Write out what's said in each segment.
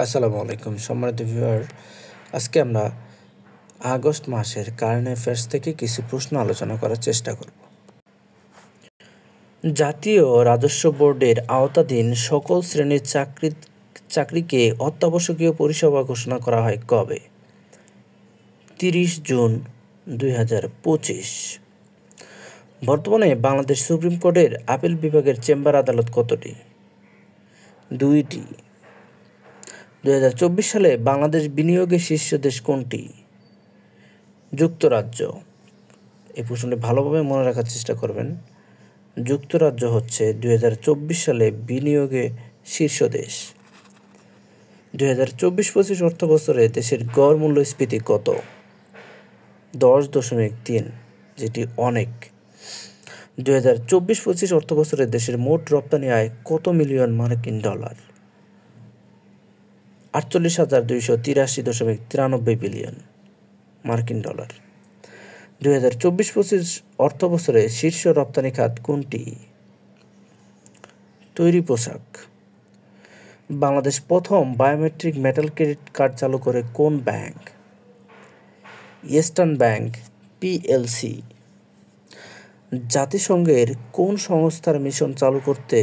আসসালামু আলাইকুম সম্মানিত ভিউয়ার। আজকে আমরা আগস্ট মাসের কারেন্ট অ্যাফেয়ার্স থেকে কিছু প্রশ্ন আলোচনা করার চেষ্টা করব। জাতীয় রাজস্ব বোর্ডের আওতাধীন সকল শ্রেণীর চাকরিকে অত্যাবশ্যকীয় পরিষেবা ঘোষণা করা হয় কবে? 30 জুন 2025। বর্তমানে বাংলাদেশ সুপ্রিম কোর্টের আপিল বিভাগের চেম্বার আদালত কতটি? 2টি। 2024 সালে বাংলাদেশ বিনিয়োগে শীর্ষ দেশ কোনটি? যুক্তরাজ্য। এই প্রশ্নটি ভালোভাবে মনে রাখার চেষ্টা করবেন। যুক্তরাজ্য হচ্ছে 2024 সালে বিনিয়োগে শীর্ষ দেশ। 2024-25 অর্থবছরে দেশের গড় মূল্যস্ফীতি কত? 10.3, যেটি অনেক। 2024-25 অর্থবছরে দেশের মোট রপ্তানি আয় কত মিলিয়ন মার্কিন ডলার? 48,283.93 বিলিয়ন মার্কিন ডলার। 2024-25 অর্থবছরে শীর্ষ রপ্তানি খাত কোনটি? তৈরি পোশাক। বাংলাদেশ প্রথম বায়োমেট্রিক মেটাল ক্রেডিট কার্ড চালু করে কোন ব্যাংক? Eastern bank PLC. জাতিসংঘের কোন সংস্থার মিশন চালু করতে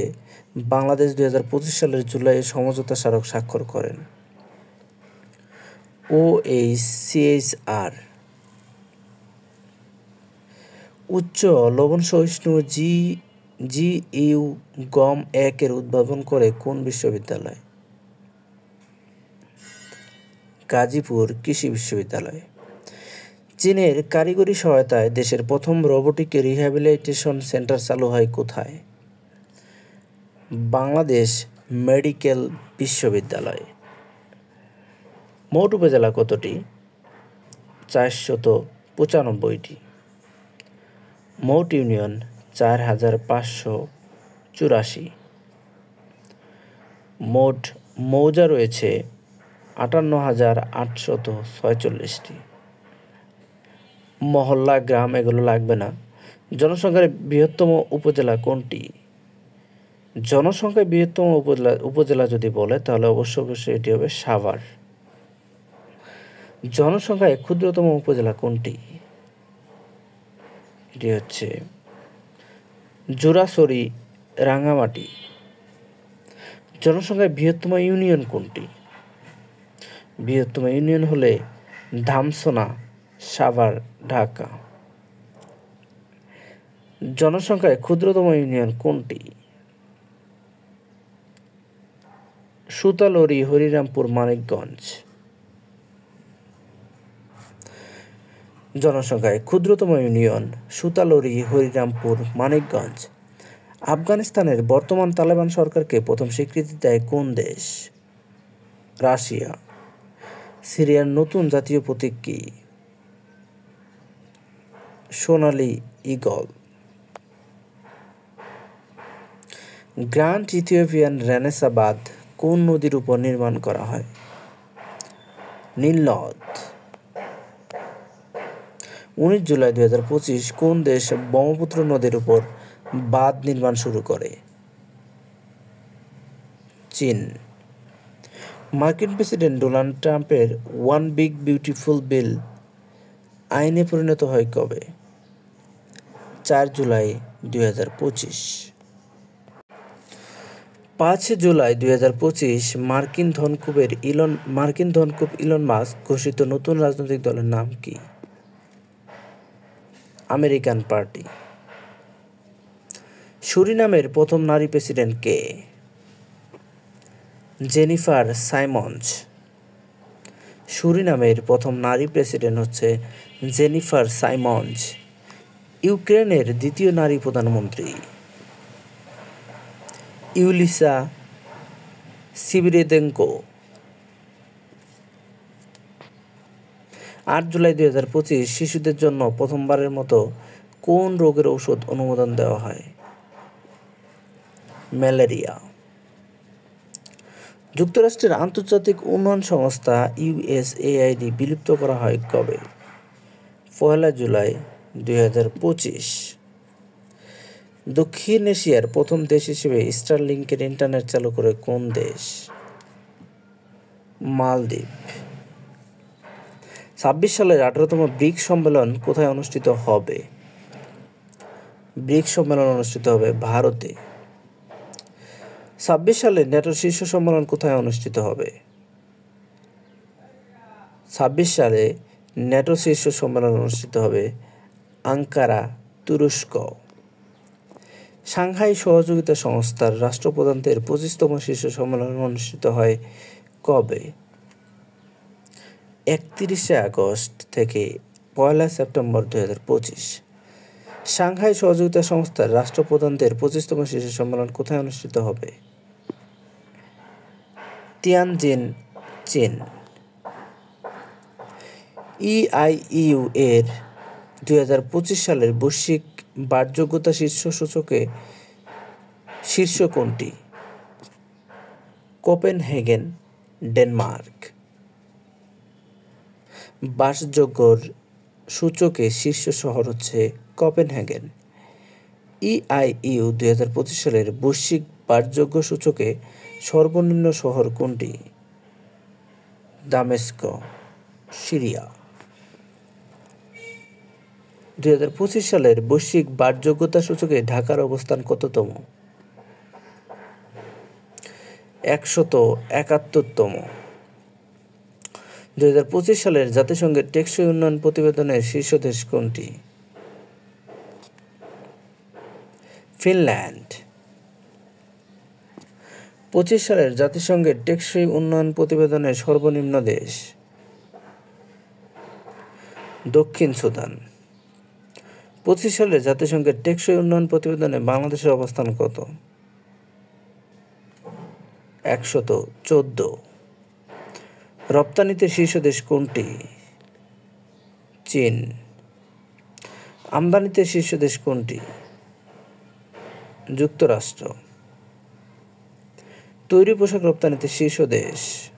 বাংলাদেশ 2025 সালের জুলাইয়ে সমঝোতা স্মারক স্বাক্ষর করেন? OHCHR। উচ্চ লবণ সহিষ্ণু জিইউ গম 1 এর উদ্ভাবন করে কোন বিশ্ববিদ্যালয়? গাজীপুর কৃষি বিশ্ববিদ্যালয়। চীনের কারিগরি সহায়তায় দেশের প্রথম রোবোটিক রিহ্যাবিলিটেশন সেন্টার চালু হয় কোথায়? বাংলাদেশ মেডিকেল বিশ্ববিদ্যালয়। মোট উপজেলা কতটি? 495টি। মোট ইউনিয়ন 4,584। মোট মৌজা রয়েছে 58,846টি। মহল্লা, গ্রাম এগুলো লাগবে না। জনসংখ্যার বৃহত্তম উপজেলা কোনটি? জনসংখ্যায় বৃহত্তম উপজেলা যদি বলে তাহলে অবশ্যই এটি হবে সাভার। জনসংখ্যায় ক্ষুদ্রতম উপজেলা কোনটি? এটি হচ্ছে জোড়াছড়ি, রাঙ্গামাটি। জনসংখ্যায় বৃহত্তম ইউনিয়ন কোনটি? বৃহত্তম ইউনিয়ন হলে ধামসোনা, সাভার, ঢাকা। জনসংখ্যায় ক্ষুদ্রতম ইউনিয়ন কোনটি? সুতালড়ি, হরিরামপুর, মানিকগঞ্জ। জনসংখ্যায় ক্ষুদ্রতম ইউনিয়ন সুতালড়ি, হরিরামপুর, মানিকগঞ্জ। আফগানিস্তানের বর্তমান তালেবান সরকারকে প্রথম স্বীকৃতি দেয় কোন দেশ? রাশিয়া। সিরিয়ার নতুন জাতীয় প্রতীক কি? সোনালী ঈগল। গ্র্যান্ড ইথিওপিয়ান রেনেসাঁ বাঁধ কোন নদীর উপর নির্মাণ করা হয়? নীল নদ। 19 জুলাই 2025 কোন দেশ ব্রহ্মপুত্র নদীর উপর বাঁধ নির্মাণ শুরু করে? চীন। মার্কিন প্রেসিডেন্ট ডোনাল্ড ট্রাম্পের ওয়ান বিগ বিউটিফুল বিল আইনে পরিণত হয় কবে? 4 জুলাই 2025। 5 জুলাই 2025 মার্কিন ধনকুব ইলন মাস্ক ঘোষিত নতুন রাজনৈতিক দলের নাম কি? American party. সুরিনামের প্রথম নারী প্রেসিডেন্ট কে? Jennifer Simmons. সুরিনামের প্রথম নারী প্রেসিডেন্ট হচ্ছে জেনিফার সাইমন্স। ইউক্রেনের দ্বিতীয় নারী প্রধানমন্ত্রী? ইউলিসা সিবিরেদেঙ্কো। 8 জুলাই 2025 শিশুদের জন্য প্রথমবারের মতো কোন রোগের ঔষধ অনুমোদন দেওয়া হয়? ম্যালেরিয়া। যুক্তরাষ্ট্রের আন্তর্জাতিক উন্নয়ন সংস্থা USAID বিলুপ্ত করা হয় কবে? 1 জুলাই 2025। দক্ষিণ এশিয়ার প্রথম দেশ হিসেবে স্টারলিংকের ইন্টারনেট চালু করে কোন দেশ? মালদ্বীপ। 26 সালের 18তম ব্রিক্স সম্মেলন কোথায় অনুষ্ঠিত হবে? ব্রিক্স সম্মেলন অনুষ্ঠিত হবে ভারতে। 26 সালে ন্যাটো শীর্ষ সম্মেলন কোথায় অনুষ্ঠিত হবে? 26 সালে ন্যাটো শীর্ষ সম্মেলন অনুষ্ঠিত হবে আঙ্কারা, তুরস্ক। সাংহাই সহযোগিতা সংস্থার রাষ্ট্রপ্রধানদের 25তম শীর্ষ সম্মেলন অনুষ্ঠিত হয় কবে? 31 আগস্ট থেকে 1 সেপ্টেম্বর 2025। সাংহাই সহযোগিতা সংস্থার রাষ্ট্রপ্রধানদের 25তম শীর্ষ সম্মেলন কোথায় অনুষ্ঠিত হবে? তিয়ানজিন, চীন। EIEU এর 2025 সালের বৈশ্বিক বাসযোগ্যতা শীর্ষ সূচকে শীর্ষ কোনটি? Copenhagen, Denmark. বাসযোগ্যর সূচকে শীর্ষ শহর হচ্ছে কোপেনহেগেন। EIEU 2025 সালের বৈশ্বিক বাসযোগ্য সূচকে সর্বনিম্ন শহর কোনটি? দামেস্ক, সিরিয়া। 2025 সালের বৈশ্বিক বাসযোগ্যতা সূচকে ঢাকার অবস্থান কততম? 171তম। 2025 সালের জাতিসংঘের টেকসই উন্নয়ন প্রতিবেদনের শীর্ষ দেশ কোনটি? ফিনল্যান্ড। 25 সালের জাতিসংঘের টেকসই উন্নয়ন প্রতিবেদনের সর্বনিম্ন দেশ? দক্ষিণ সুদান। 25 সালের জাতিসংঘের টেকসই উন্নয়ন প্রতিবেদনে বাংলাদেশের অবস্থান কত? 114। রপ্তানিতে শীর্ষ দেশ কোনটি? চীন। আমদানিতে শীর্ষ দেশ কোনটি? যুক্তরাষ্ট্র। তৈরি পোশাক রপ্তানিতে শীর্ষ দেশ?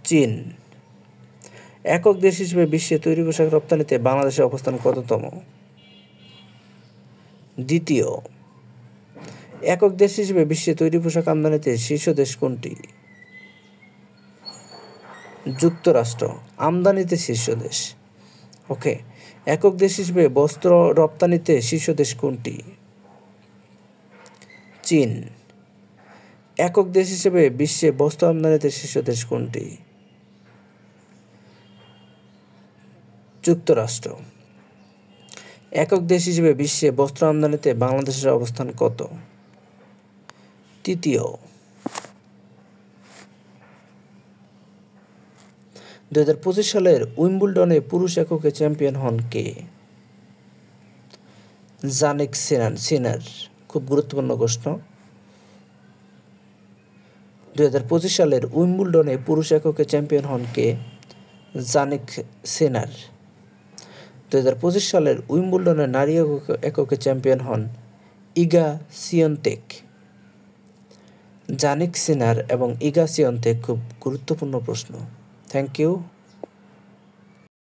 চীন। একক দেশ হিসেবে বিশ্বে তৈরি পোশাক রপ্তানিতে বাংলাদেশের অবস্থান কততম? দ্বিতীয়। একক দেশ হিসেবে বিশ্বে তৈরি পোশাক আমদানিতে শীর্ষ দেশ কোনটি? যুক্তরাষ্ট্র। আমদানিতে শীর্ষ দেশ। ওকে। একক দেশ হিসেবে বস্ত্র রপ্তানিতে শীর্ষ দেশ কোনটি? চীন। একক দেশ হিসেবে বিশ্বে বস্ত্র আমদানিতে শীর্ষ দেশ কোনটি? যুক্তরাষ্ট্র। একক দেশ হিসেবে বিশ্বে বস্ত্র আমদানিতে বাংলাদেশের অবস্থান কত? তৃতীয়। 2025 সালের উইম্বলডনে পুরুষ এককে চ্যাম্পিয়ন হন কে? জানিক সিনার। খুব গুরুত্বপূর্ণ প্রশ্ন। 2025 সালের উইম্বলডনে পুরুষ এককে চ্যাম্পিয়ন হন কে? জানিক সিনার। 2025 সালের উইম্বলডনে নারী এককে চ্যাম্পিয়ন হন ইগা সিওনতেক। জানিক সিনার এবং ইগা সিওনতেক খুব গুরুত্বপূর্ণ প্রশ্ন। Thank you.